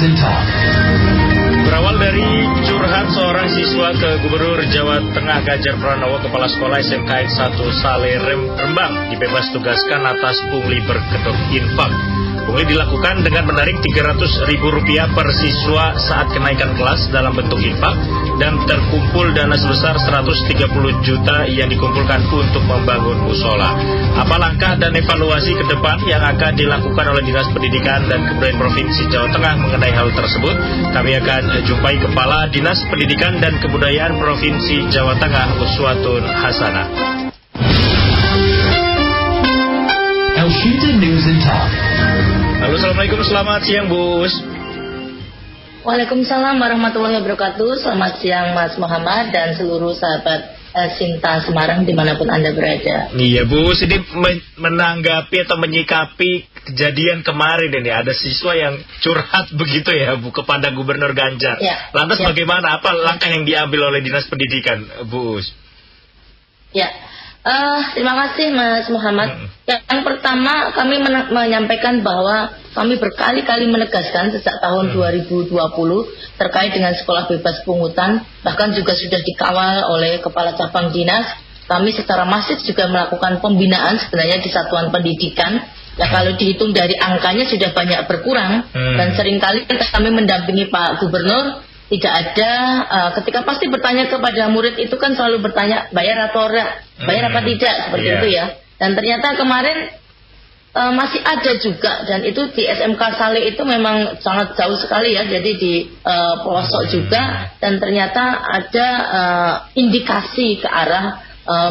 and Talk. Berawal dari curhat seorang siswa ke Gubernur Jawa Tengah Ganjar Pranowo, Kepala Sekolah SMK 1 Saleh Rembang dibebas tugaskan atas pungli berkedok infak. Pungli dilakukan dengan menarik Rp300.000 per siswa saat kenaikan kelas dalam bentuk infak dan terkumpul dana sebesar 130 juta yang dikumpulkan untuk membangun musola. Apa langkah dan evaluasi ke depan yang akan dilakukan oleh Dinas Pendidikan dan Kebudayaan Provinsi Jawa Tengah mengenai hal tersebut? Kami akan jumpai Kepala Dinas Pendidikan dan Kebudayaan Provinsi Jawa Tengah, Uswatun Hasanah. El Shinta News and Talk. Halo, Assalamualaikum, selamat siang Bu Us. Waalaikumsalam warahmatullahi wabarakatuh. Selamat siang Mas Muhammad dan seluruh sahabat Sinta Semarang dimanapun Anda berada. Iya Bu Us, ini menanggapi atau menyikapi kejadian kemarin ini, ada siswa yang curhat begitu ya Bu kepada Gubernur Ganjar. Ya, Lantas bagaimana, apa langkah yang diambil oleh Dinas Pendidikan Bu Us? Ya, terima kasih Mas Muhammad. Yang pertama kami menyampaikan bahwa kami berkali-kali menegaskan sejak tahun 2020 terkait dengan sekolah bebas pungutan, bahkan juga sudah dikawal oleh Kepala Cabang Dinas. Kami secara masif juga melakukan pembinaan sebenarnya di satuan pendidikan. Ya kalau dihitung dari angkanya sudah banyak berkurang, dan seringkali kami mendampingi Pak Gubernur. Tidak ada, ketika pasti bertanya kepada murid itu kan selalu bertanya bayar atau enggak, bayar apa tidak, seperti itu ya. Dan ternyata kemarin masih ada juga, dan itu di SMK Saleh itu memang sangat jauh sekali ya, jadi di pelosok juga, dan ternyata ada indikasi ke arah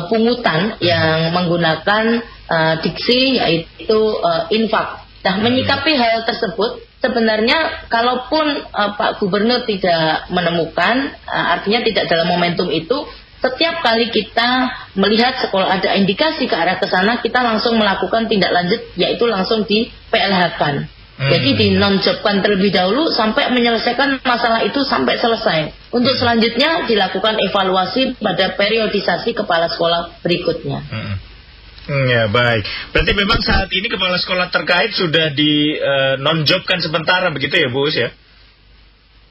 pungutan yang menggunakan diksi yaitu infak. Nah, menyikapi hal tersebut, sebenarnya kalaupun Pak Gubernur tidak menemukan, artinya tidak dalam momentum itu, setiap kali kita melihat sekolah ada indikasi ke arah ke sana, kita langsung melakukan tindak lanjut, yaitu langsung di PLH-kan. Jadi di non-jobkan terlebih dahulu sampai menyelesaikan masalah itu sampai selesai. Untuk selanjutnya dilakukan evaluasi pada periodisasi kepala sekolah berikutnya. Ya baik, berarti memang saat ini kepala sekolah terkait sudah di non-jobkan sementara begitu ya Bu Us ya?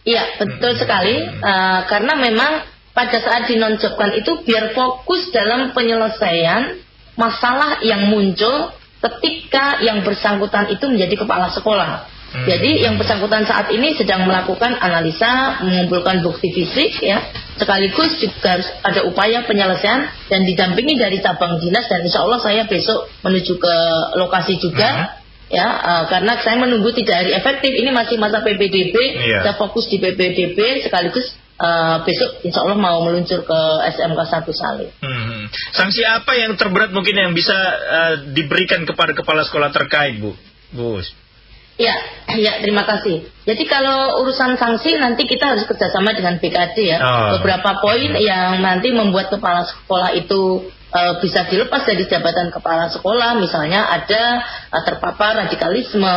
Iya betul sekali, karena memang pada saat di non-jobkan itu biar fokus dalam penyelesaian masalah yang muncul ketika yang bersangkutan itu menjadi kepala sekolah. Jadi yang bersangkutan saat ini sedang melakukan analisa, mengumpulkan bukti fisik ya, sekaligus juga harus ada upaya penyelesaian dan didampingi dari cabang dinas, dan insya Allah saya besok menuju ke lokasi juga ya, karena saya menunggu 3 hari efektif, ini masih masa PPDB, saya fokus di PPDB sekaligus besok insya Allah mau meluncur ke SMK 1 Saleh. Sanksi apa yang terberat mungkin yang bisa diberikan kepada kepala sekolah terkait Bu Us? Ya, terima kasih. Jadi kalau urusan sanksi nanti kita harus kerjasama dengan BKD ya. Beberapa poin yang nanti membuat kepala sekolah itu bisa dilepas dari jabatan kepala sekolah, misalnya ada terpapar radikalisme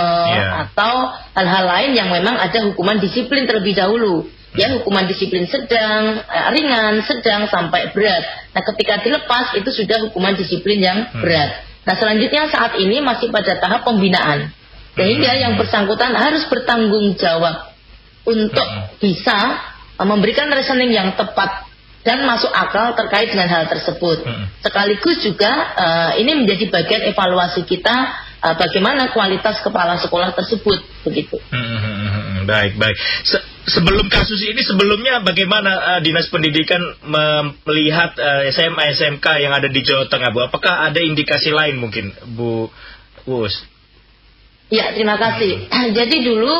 atau hal-hal lain yang memang ada hukuman disiplin terlebih dahulu. Ya, hukuman disiplin sedang, ringan, sedang, sampai berat. Nah, ketika dilepas itu sudah hukuman disiplin yang berat. Nah, selanjutnya saat ini masih pada tahap pembinaan. Sehingga yang bersangkutan harus bertanggung jawab untuk bisa memberikan reasoning yang tepat dan masuk akal terkait dengan hal tersebut. Sekaligus juga ini menjadi bagian evaluasi kita bagaimana kualitas kepala sekolah tersebut, begitu. Baik. Sebelum kasus ini, sebelumnya bagaimana Dinas Pendidikan melihat SMA SMK yang ada di Jawa Tengah, Bu? Apakah ada indikasi lain mungkin, Bu Us? Ya, terima kasih. Jadi dulu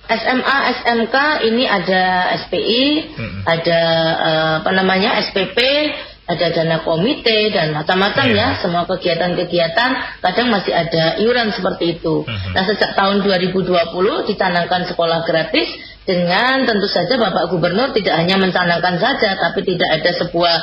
SMA, SMK ini ada SPI, ada SPP, ada dana komite dan macam-macam ya, semua kegiatan-kegiatan kadang masih ada iuran seperti itu. Nah, sejak tahun 2020 dicanangkan sekolah gratis dengan tentu saja Bapak Gubernur tidak hanya mencanangkan saja, tapi tidak ada sebuah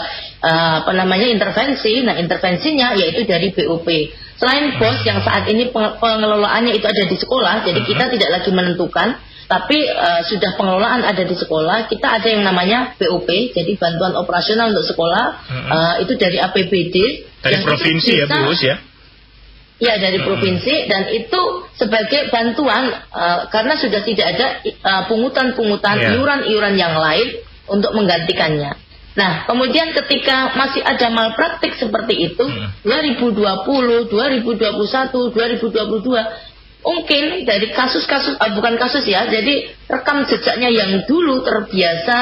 intervensi. Nah, intervensinya yaitu dari BOP. Selain BOS yang saat ini pengelolaannya itu ada di sekolah, jadi kita tidak lagi menentukan, tapi sudah pengelolaan ada di sekolah. Kita ada yang namanya BOP, jadi bantuan operasional untuk sekolah, itu dari APBD. Dari provinsi ya Bu Us ya? Ya, dari provinsi, dan itu sebagai bantuan karena sudah tidak ada pungutan-pungutan, iuran-iuran yang lain untuk menggantikannya. Nah, kemudian ketika masih ada malpraktik seperti itu, 2020, 2021, 2022, mungkin dari kasus-kasus, bukan kasus ya, jadi rekam jejaknya yang dulu terbiasa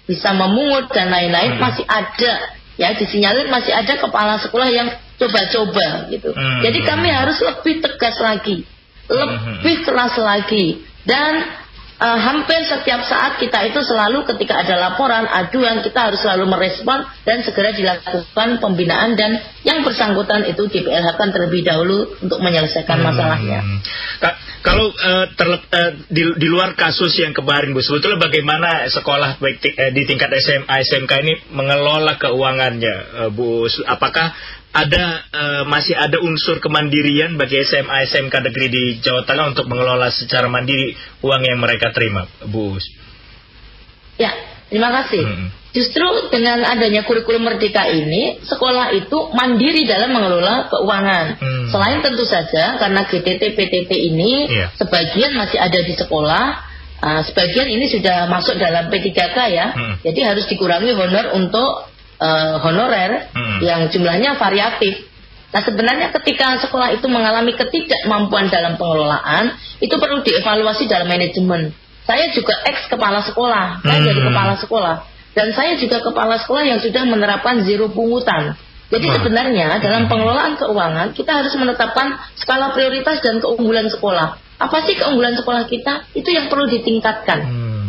bisa memungut dan lain-lain masih ada, ya, disinyalir masih ada kepala sekolah yang coba-coba gitu. Jadi kami harus lebih tegas lagi, lebih keras lagi, dan hampir setiap saat kita itu selalu ketika ada laporan, aduan, kita harus selalu merespon dan segera dilakukan pembinaan, dan yang bersangkutan itu di PLH-kan terlebih dahulu untuk menyelesaikan masalahnya. Kalau di luar kasus yang kemarin, Bu, sebetulnya bagaimana sekolah baik di tingkat SMA, SMK ini mengelola keuangannya, Bu? Apakah masih ada unsur kemandirian bagi SMA, SMK negeri di Jawa Tengah untuk mengelola secara mandiri uang yang mereka terima, Bu? Ya, terima kasih. Justru dengan adanya kurikulum Merdeka ini, sekolah itu mandiri dalam mengelola keuangan. Selain tentu saja karena GTT PTT ini sebagian masih ada di sekolah, sebagian ini sudah masuk dalam P3K ya. Jadi harus dikurangi honor untuk honorer yang jumlahnya variatif. Nah, sebenarnya ketika sekolah itu mengalami ketidakmampuan dalam pengelolaan, itu perlu dievaluasi dalam manajemen. Saya juga ex kepala sekolah, saya jadi kepala sekolah, dan saya juga kepala sekolah yang sudah menerapkan zero pungutan. Jadi sebenarnya dalam pengelolaan keuangan kita harus menetapkan skala prioritas dan keunggulan sekolah. Apa sih keunggulan sekolah kita? Itu yang perlu ditingkatkan.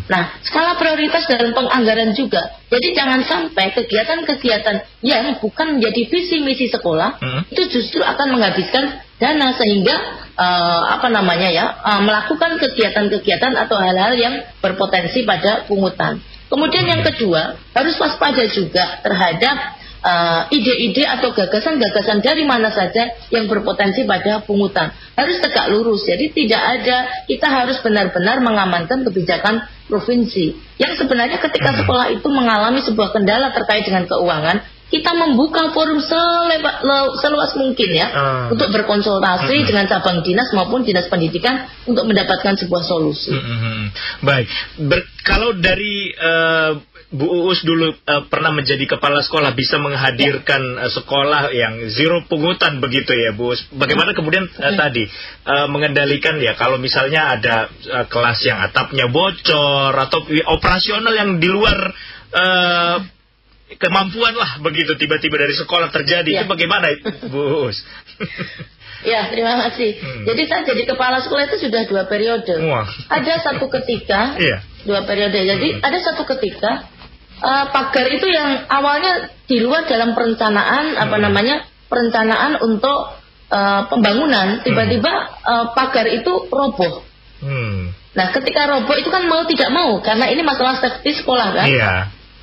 Nah, skala prioritas dalam penganggaran juga. Jadi jangan sampai kegiatan-kegiatan yang bukan menjadi visi misi sekolah itu justru akan menghabiskan dana sehingga melakukan kegiatan-kegiatan atau hal-hal yang berpotensi pada pungutan. Kemudian yang kedua, harus waspada juga terhadap ide-ide atau gagasan-gagasan dari mana saja yang berpotensi pada pungutan. Harus tegak lurus, jadi tidak ada, kita harus benar-benar mengamankan kebijakan provinsi. Yang sebenarnya ketika sekolah itu mengalami sebuah kendala terkait dengan keuangan, kita membuka forum seluas mungkin ya, untuk berkonsultasi dengan cabang dinas maupun dinas pendidikan untuk mendapatkan sebuah solusi. Baik, kalau dari Bu Uus dulu pernah menjadi kepala sekolah, bisa menghadirkan sekolah yang zero pungutan begitu ya, Bu. Bagaimana kemudian tadi mengendalikan ya kalau misalnya ada kelas yang atapnya bocor atau operasional yang di luar kemampuan lah begitu, tiba-tiba dari sekolah terjadi, itu bagaimana, Bu Uus? Ya, terima kasih. Jadi saya jadi kepala sekolah itu sudah 2 periode. Ada satu ketika 2 periode. Jadi ada satu ketika pagar itu yang awalnya di luar dalam perencanaan perencanaan untuk pembangunan, tiba-tiba pagar itu roboh. Nah, ketika roboh itu kan mau tidak mau karena ini masalah safety sekolah kan.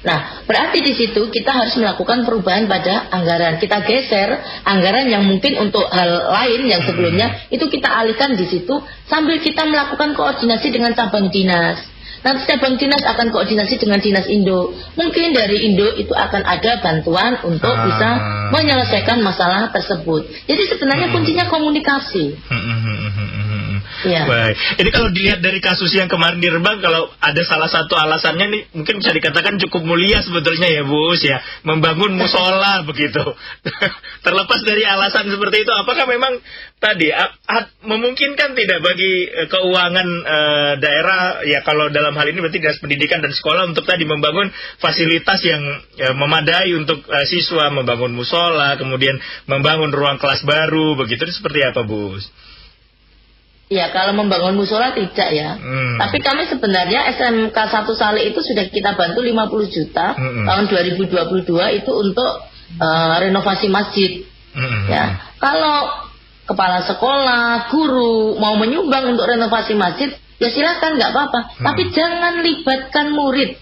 Nah, berarti di situ kita harus melakukan perubahan pada anggaran. Kita geser anggaran yang mungkin untuk hal lain yang sebelumnya itu kita alihkan di situ sambil kita melakukan koordinasi dengan cabang dinas. Nanti cabang dinas akan koordinasi dengan dinas Indo. Mungkin dari Indo itu akan ada bantuan untuk bisa menyelesaikan masalah tersebut. Jadi sebenarnya kuncinya komunikasi. Baik. Ini kalau dilihat dari kasus yang kemarin di Rembang, kalau ada salah satu alasannya nih mungkin bisa dikatakan cukup mulia sebetulnya ya, Bu Uus ya, membangun musola begitu. Terlepas dari alasan seperti itu, apakah memang tadi memungkinkan tidak bagi keuangan daerah ya, kalau dalam hal ini berarti dinas pendidikan dan sekolah untuk tadi membangun fasilitas yang memadai untuk siswa, membangun musola, kemudian membangun ruang kelas baru begitu, itu seperti apa, Bu Uus? Ya, kalau membangun musola tidak ya. Tapi kami sebenarnya SMK 1 Saleh itu sudah kita bantu 50 juta tahun 2022 itu untuk renovasi masjid. Ya, kalau kepala sekolah, guru mau menyumbang untuk renovasi masjid, ya silakan, nggak apa-apa. Tapi jangan libatkan murid.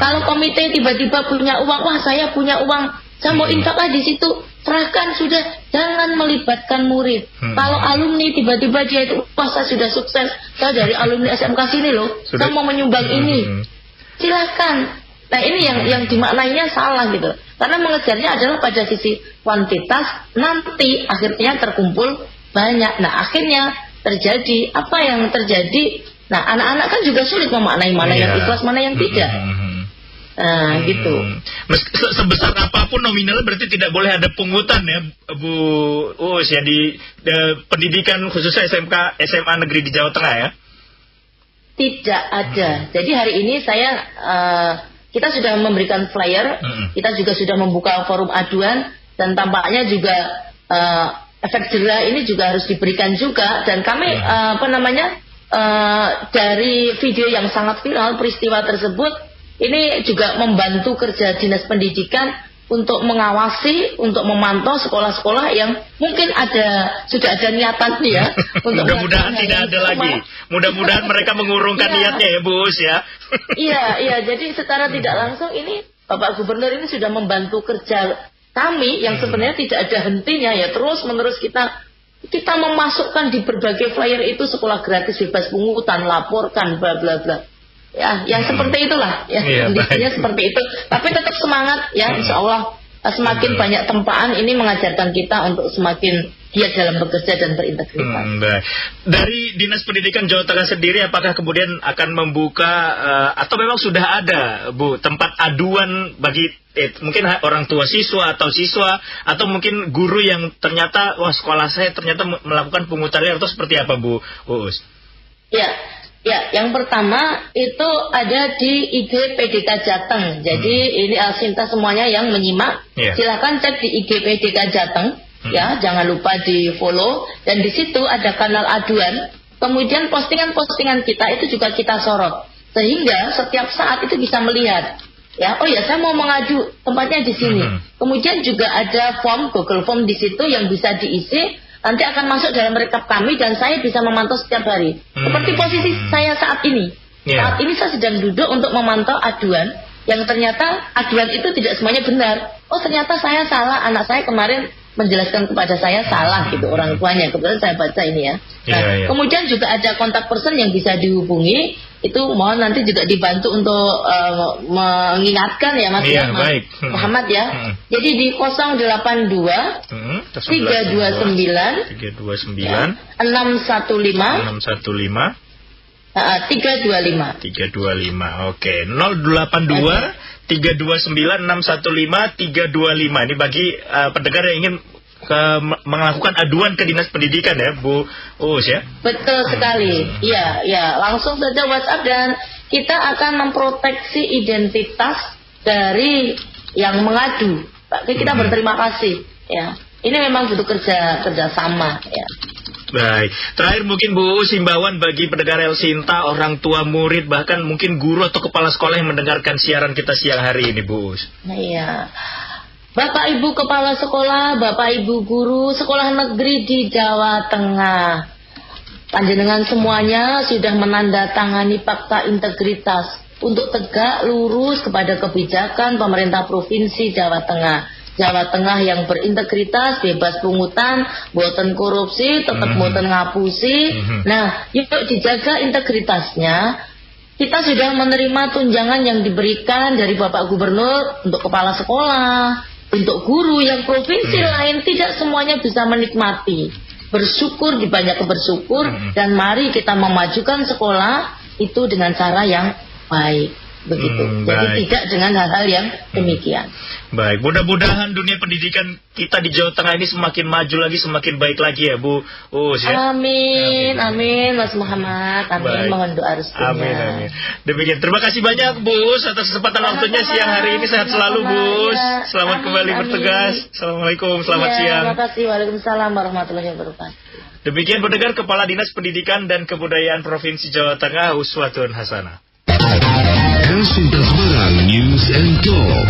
Kalau komite tiba-tiba punya uang, wah saya punya uang, saya mau infaklah di situ, serahkan sudah, jangan melibatkan murid. Kalau alumni tiba-tiba dia itu, wah saya sudah sukses, saya dari alumni SMK sini loh, saya mau menyumbang ini, silakan. Nah ini yang dimaknainya salah gitu. Karena mengejarnya adalah pada sisi kuantitas, nanti akhirnya terkumpul banyak. Nah, akhirnya terjadi apa yang terjadi. Nah, anak-anak kan juga sulit memaknai mana yang ikhlas, mana yang tidak. Nah, gitu. Sebesar apapun nominalnya berarti tidak boleh ada pungutan ya, Bu Uus ya, di pendidikan khususnya SMA negeri di Jawa Tengah ya? Tidak ada. Jadi hari ini kita sudah memberikan flyer, kita juga sudah membuka forum aduan, dan tampaknya juga efek jera ini juga harus diberikan juga. Dan kami dari video yang sangat viral peristiwa tersebut, ini juga membantu kerja Dinas Pendidikan untuk mengawasi, untuk memantau sekolah-sekolah yang mungkin sudah ada niatan ya. Mudah-mudahan tidak ada lagi. Mudah-mudahan mereka mengurungkan niatnya ya, Bu Uus ya. Iya. Jadi secara tidak langsung ini Bapak Gubernur ini sudah membantu kerja kami yang sebenarnya tidak ada hentinya ya. Terus-menerus kita memasukkan di berbagai flyer itu sekolah gratis bebas pungutan, laporkan bla bla bla. Ya, yang seperti itulah ya, kondisinya seperti itu. Tapi tetap semangat ya, insya Allah semakin banyak tempaan ini mengajarkan kita untuk semakin giat dalam bekerja dan berintegritas. Dari Dinas Pendidikan Jawa Tengah sendiri, apakah kemudian akan membuka atau memang sudah ada, Bu, tempat aduan bagi mungkin orang tua siswa atau mungkin guru yang ternyata sekolah saya ternyata melakukan pungutan liar, atau seperti apa, Bu Uus? Ya, yang pertama itu ada di IG PDK Jateng. Jadi ini Alsinta semuanya yang menyimak, silakan cek di IG PDK Jateng. Ya, jangan lupa di follow, dan di situ ada kanal aduan. Kemudian postingan-postingan kita itu juga kita sorot, sehingga setiap saat itu bisa melihat. Ya, oh ya, saya mau mengadu, tempatnya di sini. Kemudian juga ada Google Form di situ yang bisa diisi. Nanti akan masuk dalam rekap kami dan saya bisa memantau setiap hari. Seperti posisi saya saat ini. Saat ini saya sedang duduk untuk memantau aduan yang ternyata aduan itu tidak semuanya benar. Oh, ternyata saya salah, anak saya kemarin menjelaskan kepada saya salah gitu orang tuanya. Kebetulan saya baca ini ya. Kemudian juga ada kontak person yang bisa dihubungi. Itu mohon nanti juga dibantu untuk mengingatkan ya Mas Muhammad ya. Jadi di 082 329 615 325. Oke, 082 329 615 325. Ini bagi pendengar yang ingin melakukan aduan ke Dinas Pendidikan ya, Bu Uus ya. Betul sekali. Iya, langsung saja WhatsApp, dan kita akan memproteksi identitas dari yang mengadu. Kita berterima kasih ya. Ini memang butuh kerja sama ya. Baik, terakhir mungkin Bu Uus, himbauan bagi pendengar Elsinta, orang tua murid, bahkan mungkin guru atau kepala sekolah yang mendengarkan siaran kita siang hari ini, Bu Uus. Iya. Bapak Ibu kepala sekolah, Bapak Ibu guru sekolah negeri di Jawa Tengah, panjenengan semuanya sudah menandatangani fakta integritas untuk tegak lurus kepada kebijakan pemerintah Provinsi Jawa Tengah. Jawa Tengah yang berintegritas, bebas pungutan, boten korupsi, tetap boten ngapusi. Nah, yuk dijaga integritasnya. Kita sudah menerima tunjangan yang diberikan dari Bapak Gubernur untuk kepala sekolah, untuk guru yang provinsi lain tidak semuanya bisa menikmati. Bersyukur, dibanyak bersyukur, dan mari kita memajukan sekolah itu dengan cara yang baik. Begitu. Jadi tidak dengan hal-hal yang demikian. Baik, mudah-mudahan dunia pendidikan kita di Jawa Tengah ini semakin maju lagi, semakin baik lagi ya, Bu Uus ya. Amin, Mas Muhammad. Amin, mohon doa restunya. Amin. Demikian, terima kasih banyak Bu Uus atas kesempatan waktunya siang hari ini. Sehat selalu, Bu Uus. Selamat kembali bertugas. Assalamualaikum, selamat siang. Terima kasih, waalaikumsalam warahmatullahi wabarakatuh. Demikian pendengar, Kepala Dinas Pendidikan dan Kebudayaan Provinsi Jawa Tengah, Uswatun Hasanah. Elsinta Semarang News and Talk.